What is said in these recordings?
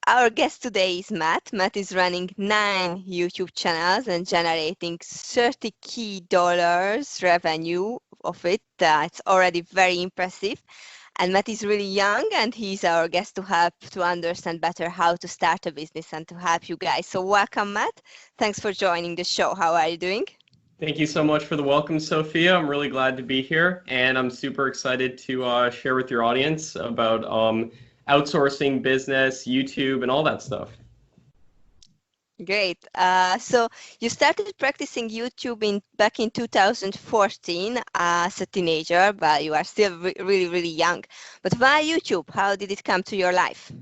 our guest today is Matt. Matt is running 9 YouTube channels and generating $30K revenue of it. That's already very impressive. And Matt is really young, and he's our guest to help to understand better how to start a business and to help you guys. So welcome, Matt. Thanks for joining the show. How are you doing? Thank you so much for the welcome, Zsofia. I'm really glad to be here, and I'm super excited to share with your audience about outsourcing, business, YouTube, and all that stuff. Great. So you started practicing YouTube back in 2014 as a teenager, but you are still really, really young. But why YouTube? How did it come to your life?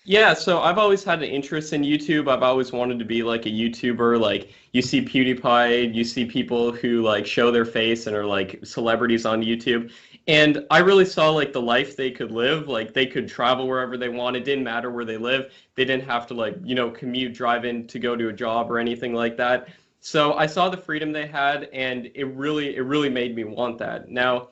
Yeah, so I've always had an interest in YouTube. I've always wanted to be like a YouTuber. Like you see PewDiePie, you see people who like show their face and are like celebrities on YouTube. And I really saw like the life they could live. Like they could travel wherever they wanted. It didn't matter where they live. They didn't have to like, commute, drive in to go to a job or anything like that. So I saw the freedom they had, and it really made me want that. Now,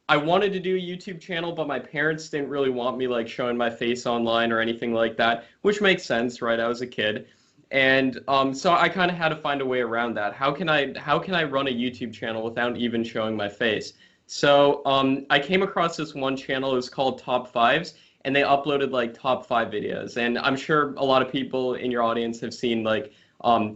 I wanted to do a YouTube channel, but my parents didn't really want me like showing my face online or anything like that, which makes sense, right? I was a kid. And so I kind of had to find a way around that. How can I run a YouTube channel without even showing my face? So I came across this one channel. It was called Top Fives, and they uploaded like top 5 videos. And I'm sure a lot of people in your audience have seen like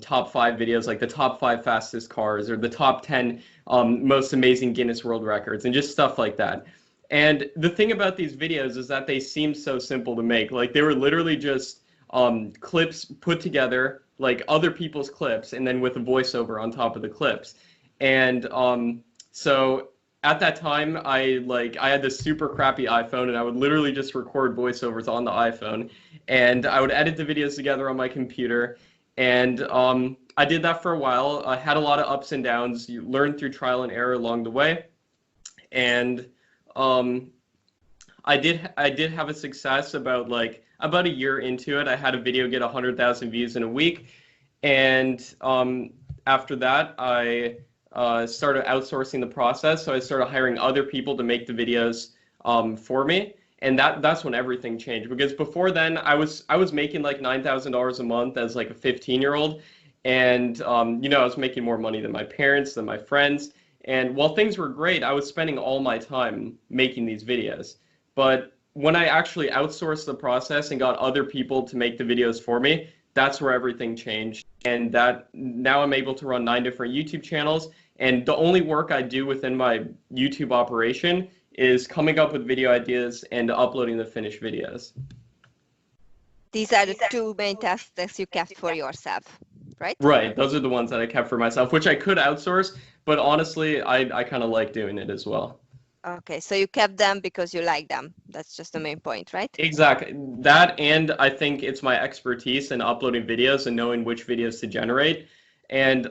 top 5 videos, like the top 5 fastest cars or the top 10 most amazing Guinness World Records and just stuff like that. And the thing about these videos is that they seem so simple to make. Like they were literally just clips put together, like other people's clips, and then with a voiceover on top of the clips. And so at that time, I had this super crappy iPhone, and I would literally just record voiceovers on the iPhone, and I would edit the videos together on my computer. And I did that for a while. I had a lot of ups and downs. You learn through trial and error along the way. And I did have a success about a year into it. I had a video get 100,000 views in a week. And after that, I started outsourcing the process. So I started hiring other people to make the videos for me. And that's when everything changed, because before then I was making like $9,000 a month as like a 15-year-old, and I was making more money than my parents, than my friends. And while things were great, I was spending all my time making these videos. But when I actually outsourced the process and got other people to make the videos for me, that's where everything changed. And that now I'm able to run 9 different YouTube channels, and the only work I do within my YouTube operation is coming up with video ideas and uploading the finished videos. These are the 2 main tasks that you kept for yourself, right? Right. Those are the ones that I kept for myself, which I could outsource, but honestly, I kind of like doing it as well. Okay, so you kept them because you like them. That's just the main point, right? Exactly. That, and I think it's my expertise in uploading videos and knowing which videos to generate. And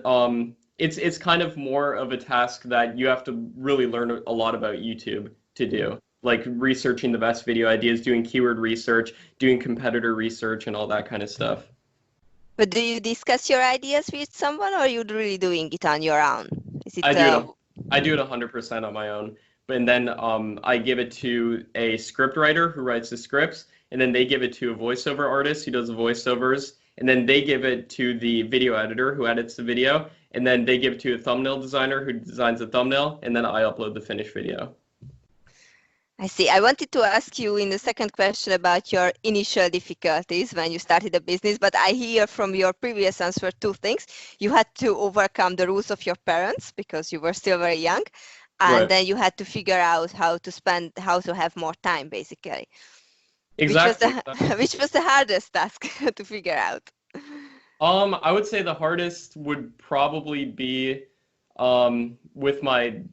it's kind of more of a task that you have to really learn a lot about YouTube to do, like researching the best video ideas, doing keyword research, doing competitor research, and all that kind of stuff. But do you discuss your ideas with someone, or are you really doing it on your own? Is it? I do it 100% on my own. And then I give it to a script writer who writes the scripts, and then they give it to a voiceover artist who does the voiceovers, and then they give it to the video editor who edits the video, and then they give it to a thumbnail designer who designs the thumbnail, and then I upload the finished video. I see. I wanted to ask you in the second question about your initial difficulties when you started a business, but I hear from your previous answer 2 things. You had to overcome the rules of your parents because you were still very young, and Right. then you had to figure out how to have more time, basically. Exactly. Which was the hardest task to figure out? I would say the hardest would probably be with my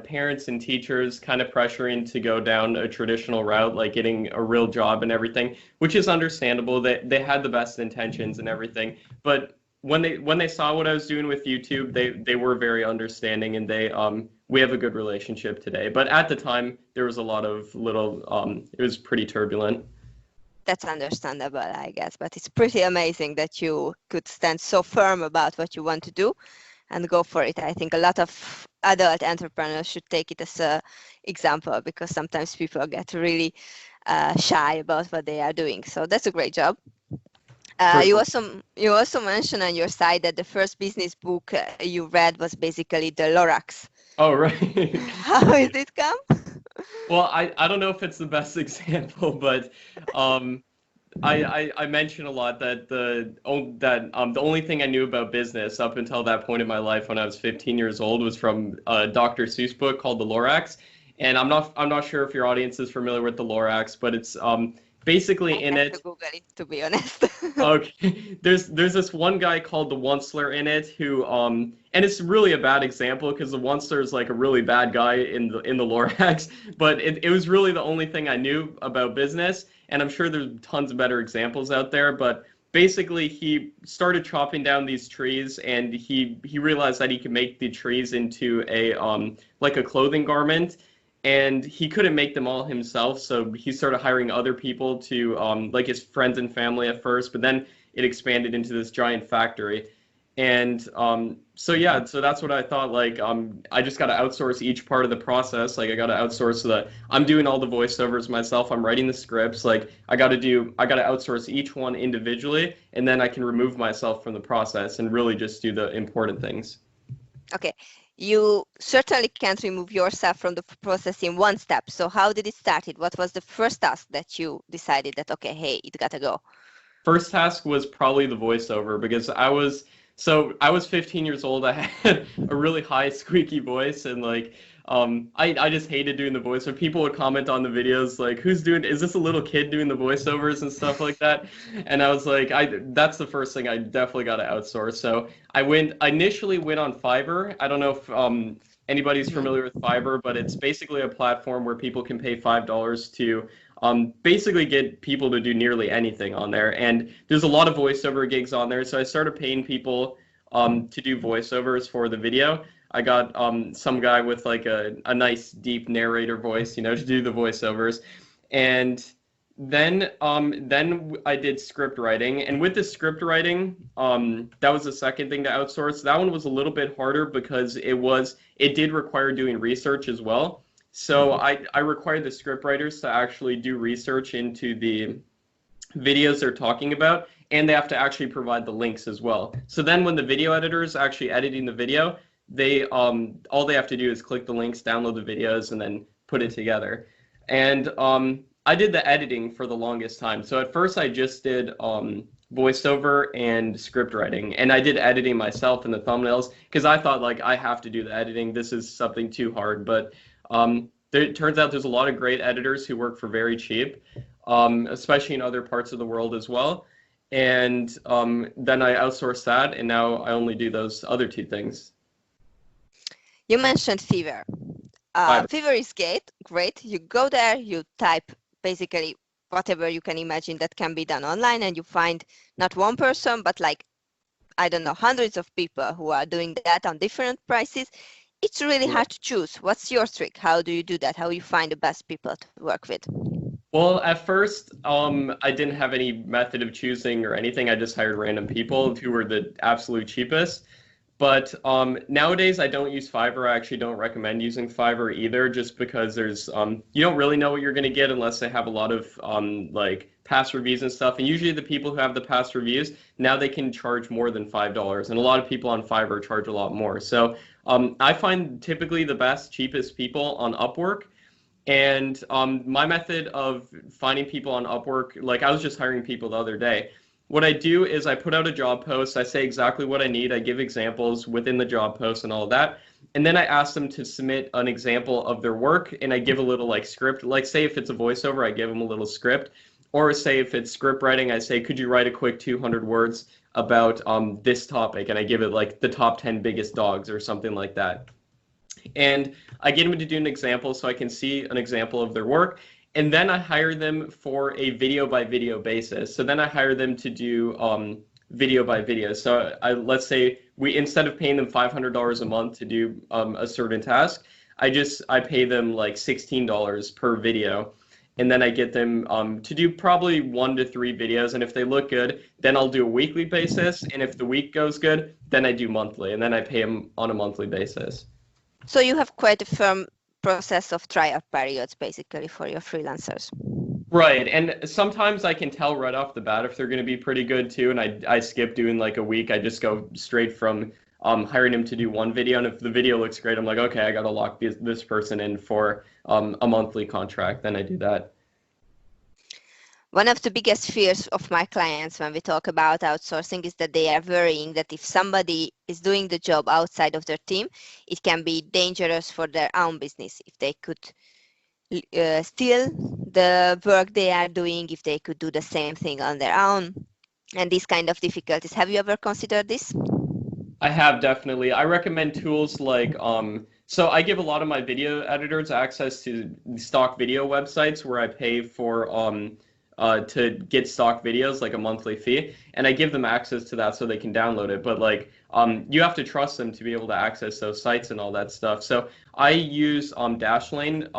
parents and teachers kind of pressuring to go down a traditional route, like getting a real job and everything, which is understandable. They had the best intentions and everything, but when they saw what I was doing with YouTube, they were very understanding, and we have a good relationship today. But at the time, there was a lot of it was pretty turbulent. That's understandable, I guess, but it's pretty amazing that you could stand so firm about what you want to do and go for it. I think a lot of adult entrepreneurs should take it as an example, because sometimes people get really shy about what they are doing. So that's a great job. For You also mentioned on your site that the first business book you read was basically the Lorax. Oh, right. How did it come? Well, I don't know if it's the best example, but um, I mention a lot that the only thing I knew about business up until that point in my life when I was 15 years old was from a Dr. Seuss book called The Lorax, and I'm not sure if your audience is familiar with The Lorax, but it's basically I in have to it. Google it, to be honest. Okay, there's this one guy called the Onceler in it who and it's really a bad example because the Onceler is like a really bad guy in the Lorax, but it was really the only thing I knew about business, and I'm sure there's tons of better examples out there, but basically he started chopping down these trees and he realized that he could make the trees into a like a clothing garment, and he couldn't make them all himself, so he started hiring other people to like his friends and family at first, but then it expanded into this giant factory. And so yeah, so that's what I thought, like I just got to outsource each part of the process. Like I got to outsource the I'm doing all the voiceovers myself, I'm writing the scripts, like I got to outsource each one individually, and then I can remove myself from the process and really just do the important things. Okay, you certainly can't remove yourself from the process in one step. So how did it start? What was the first task that you decided that, okay, hey, it gotta go? First task was probably the voiceover because I was 15 years old. I had a really high squeaky voice, and like I just hated doing the voiceover. People would comment on the videos like, is this a little kid doing the voiceovers and stuff like that? And I was like, that's the first thing I definitely got to outsource. So I initially went on Fiverr. I don't know if anybody's familiar with Fiverr, but it's basically a platform where people can pay $5 to basically get people to do nearly anything on there. And there's a lot of voiceover gigs on there. So I started paying people to do voiceovers for the video. I got some guy with like a nice deep narrator voice, to do the voiceovers. And then I did script writing. And with the script writing, that was the second thing to outsource. That one was a little bit harder because it did require doing research as well. So I required the script writers to actually do research into the videos they're talking about, and they have to actually provide the links as well. So then when the video editor is actually editing the video, they all they have to do is click the links, download the videos, and then put it together. And I did the editing for the longest time. So at first I just did voiceover and script writing, and I did editing myself in the thumbnails because I thought like I have to do the editing. This is something too hard, but it turns out there's a lot of great editors who work for very cheap, especially in other parts of the world as well. And then I outsourced that, and now I only do those other two things. You mentioned Fiverr. Fiverr is great. You go there, you type basically whatever you can imagine that can be done online, and you find not one person, but like, I don't know, hundreds of people who are doing that on different prices. It's really hard to choose. What's your trick? How do you do that? How you find the best people to work with? Well, at first, I didn't have any method of choosing or anything. I just hired random people who were the absolute cheapest. But nowadays, I don't use Fiverr. I actually don't recommend using Fiverr either, just because there's you don't really know what you're going to get unless they have a lot of like past reviews and stuff. And usually the people who have the past reviews, now they can charge more than $5. And a lot of people on Fiverr charge a lot more. So I find typically the best, cheapest people on Upwork. And my method of finding people on Upwork, like I was just hiring people the other day. What I do is I put out a job post, I say exactly what I need, I give examples within the job post and all of that, and then I ask them to submit an example of their work, and I give a little like script, like say if it's a voiceover, I give them a little script, or say if it's script writing, I say, could you write a quick 200 words about this topic, and I give it like the top 10 biggest dogs or something like that. And I get them to do an example so I can see an example of their work. And then I hire them for a video by video basis. So then I hire them to do video by video. So let's say instead of paying them $500 a month to do a certain task, I pay them like $16 per video. And then I get them to do probably 1 to 3 videos. And if they look good, then I'll do a weekly basis. And if the week goes good, then I do monthly. And then I pay them on a monthly basis. So you have quite a firm process of trial periods basically for your freelancers. Right, and sometimes I can tell right off the bat if they're going to be pretty good too, and I skip doing like a week. I just go straight from hiring them to do one video, and if the video looks great, I'm like, okay, I got to lock this person in for a monthly contract. Then I do that. One of the biggest fears of my clients when we talk about outsourcing is that they are worrying that if somebody is doing the job outside of their team, it can be dangerous for their own business if they could steal the work they are doing, if they could do the same thing on their own, and these kind of difficulties. Have you ever considered this? I have definitely. I recommend tools like so I give a lot of my video editors access to stock video websites where I pay for to get stock videos like a monthly fee, and I give them access to that so they can download it. But like you have to trust them to be able to access those sites and all that stuff. So I use Dashlane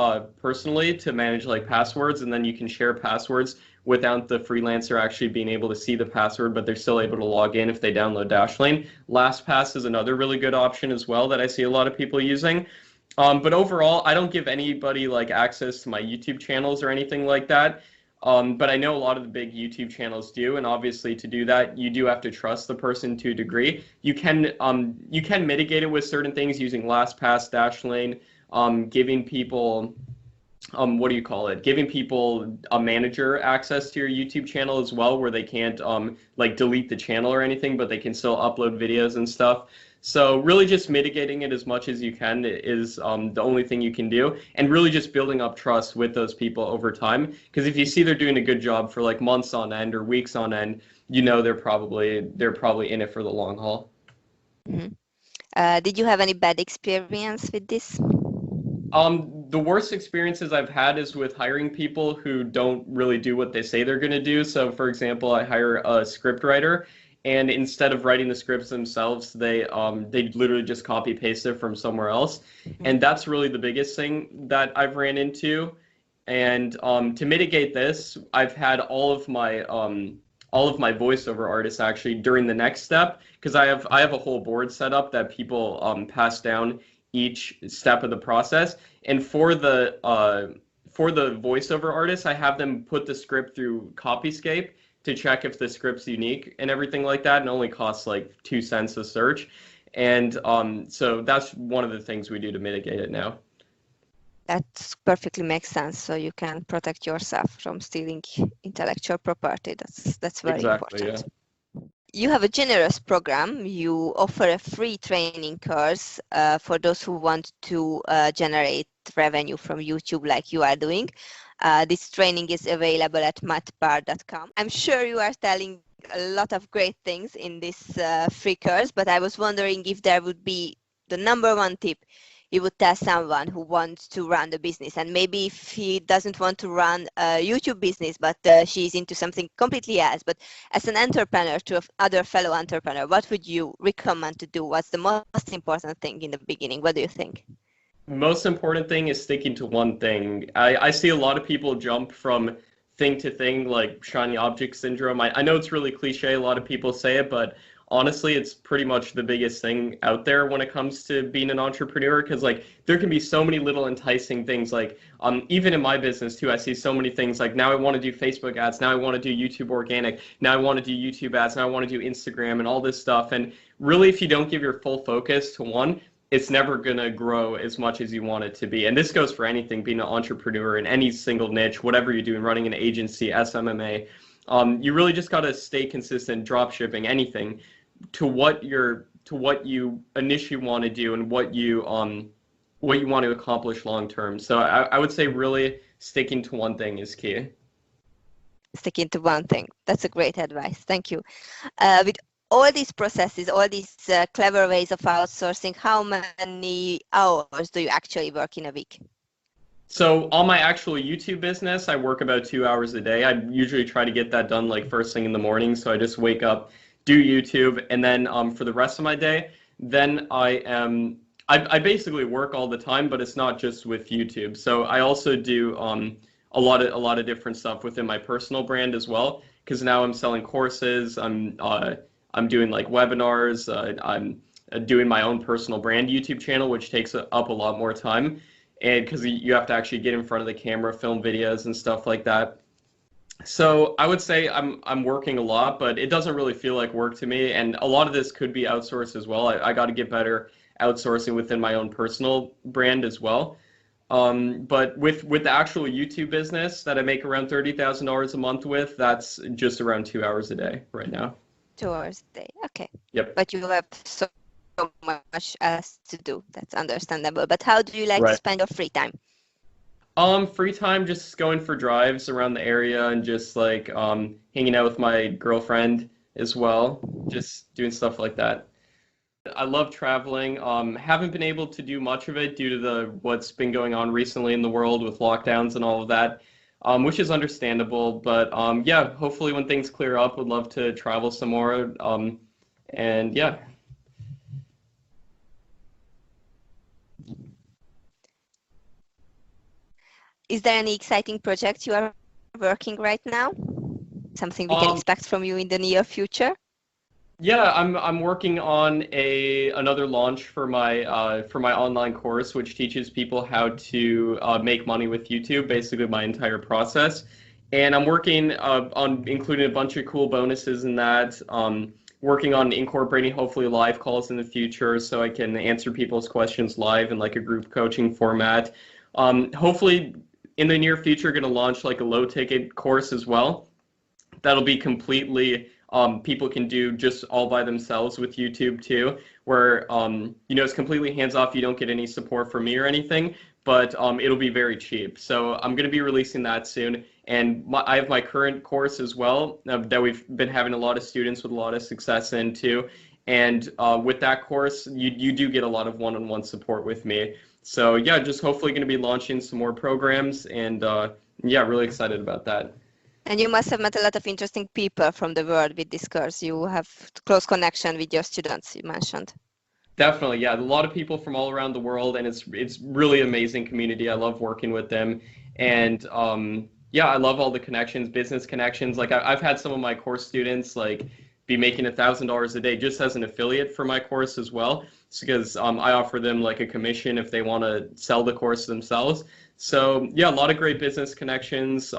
personally to manage like passwords, and then you can share passwords without the freelancer actually being able to see the password, but they're still able to log in if they download Dashlane. LastPass is another really good option as well that I see a lot of people using. But overall, I don't give anybody like access to my YouTube channels or anything like that. But I know a lot of the big YouTube channels do, and obviously to do that, you do have to trust the person to a degree. You can mitigate it with certain things using LastPass, Dashlane, giving people what do you call it? Giving people a manager access to your YouTube channel as well, where they can't like delete the channel or anything, but they can still upload videos and stuff. So really just mitigating it as much as you can is the only thing you can do, and really just building up trust with those people over time. Because if you see they're doing a good job for like months on end or weeks on end, you know they're probably in it for the long haul. Mm-hmm. Did you have any bad experience with this? The worst experiences I've had is with hiring people who don't really do what they say they're going to do. So, for example, I hire a script writer, and instead of writing the scripts themselves, they literally just copy paste it from somewhere else, and that's really the biggest thing that I've ran into. And to mitigate this, I've had all of my voiceover artists actually during the next step, because I have a whole board set up that people pass down each step of the process. And for the voiceover artists, I have them put the script through Copyscape to check if the script's unique and everything like that, and only costs like 2 cents a search. And so that's one of the things we do to mitigate it now. That perfectly makes sense. So you can protect yourself from stealing intellectual property. That's very Exactly, important. yeah. You have a generous program. You offer a free training course for those who want to generate revenue from YouTube like you are doing. This training is available at matpar.com. I'm sure you are telling a lot of great things in this free course, but I was wondering if there would be the number one tip you would tell someone who wants to run the business, and maybe if he doesn't want to run a YouTube business, but she's into something completely else, but as an entrepreneur to other fellow entrepreneur, what would you recommend to do? What's the most important thing in the beginning? What do you think? Most important thing is sticking to one thing. I see a lot of people jump from thing to thing, like shiny object syndrome. I know it's really cliche, a lot of people say it, but honestly, it's pretty much the biggest thing out there when it comes to being an entrepreneur, because like there can be so many little enticing things. Like even in my business too, I see so many things like, now I want to do Facebook ads, now I want to do YouTube organic, now I want to do YouTube ads, now I want to do Instagram and all this stuff. And really, if you don't give your full focus to one, it's never going to grow as much as you want it to be. And this goes for anything, being an entrepreneur in any single niche, whatever you're doing, running an agency, SMMA. You really just got to stay consistent, drop shipping, anything, to what you initially want to do and what you want to accomplish long term. So I would say really sticking to one thing is key. Sticking to one thing. That's a great advice. Thank you. With all these processes, all these clever ways of outsourcing, how many hours do you actually work in a week? So on my actual YouTube business, I work about 2 hours a day. I usually try to get that done like first thing in the morning. So I just wake up, do YouTube, and then for the rest of my day, then I basically work all the time, but it's not just with YouTube. So I also do a lot of different stuff within my personal brand as well, because now I'm selling courses. I'm doing like webinars. I'm doing my own personal brand YouTube channel, which takes up a lot more time, and because you have to actually get in front of the camera, film videos and stuff like that. So I would say I'm working a lot, but it doesn't really feel like work to me. And a lot of this could be outsourced as well. I got to get better outsourcing within my own personal brand as well. But with the actual YouTube business that I make around $30,000 a month with, that's just around 2 hours a day right now. 2 hours a day. Okay. Yep. But you have so much else to do. That's understandable. But how do you like to Right. spend your free time? Free time, just going for drives around the area and just like hanging out with my girlfriend as well, just doing stuff like that. I love traveling. Haven't been able to do much of it due to the what's been going on recently in the world with lockdowns and all of that, which is understandable. But yeah, hopefully when things clear up, would love to travel some more. And yeah. Is there any exciting project you are working right now? Something we can Um, expect from you in the near future? Yeah, I'm working on another launch for my online course, which teaches people how to make money with YouTube, basically my entire process. And I'm working on including a bunch of cool bonuses in that. Working on incorporating hopefully live calls in the future, so I can answer people's questions live in like a group coaching format. Hopefully, in the near future, going to launch like a low ticket course as well that'll be completely people can do just all by themselves with YouTube too, where you know it's completely hands off. You don't get any support from me or anything, but it'll be very cheap. So I'm going to be releasing that soon, and I have my current course as well that we've been having a lot of students with a lot of success in too. And with that course, you do get a lot of one-on-one support with me. So yeah, just hopefully going to be launching some more programs, and yeah, really excited about that. And you must have met a lot of interesting people from the world with this course. You have close connection with your students, you mentioned. Definitely, yeah. A lot of people from all around the world, and it's really amazing community. I love working with them, and yeah, I love all the connections, business connections. Like I've had some of my course students like be making $1,000 a day just as an affiliate for my course as well. It's because I offer them like a commission if they want to sell the course themselves. So yeah, a lot of great business connections,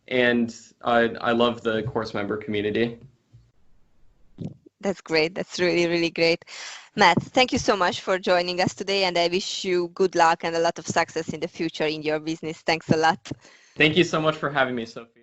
and I love the course member community. That's great. That's really, really great. Matt, thank you so much for joining us today, and I wish you good luck and a lot of success in the future in your business. Thanks a lot. Thank you so much for having me, Sophie.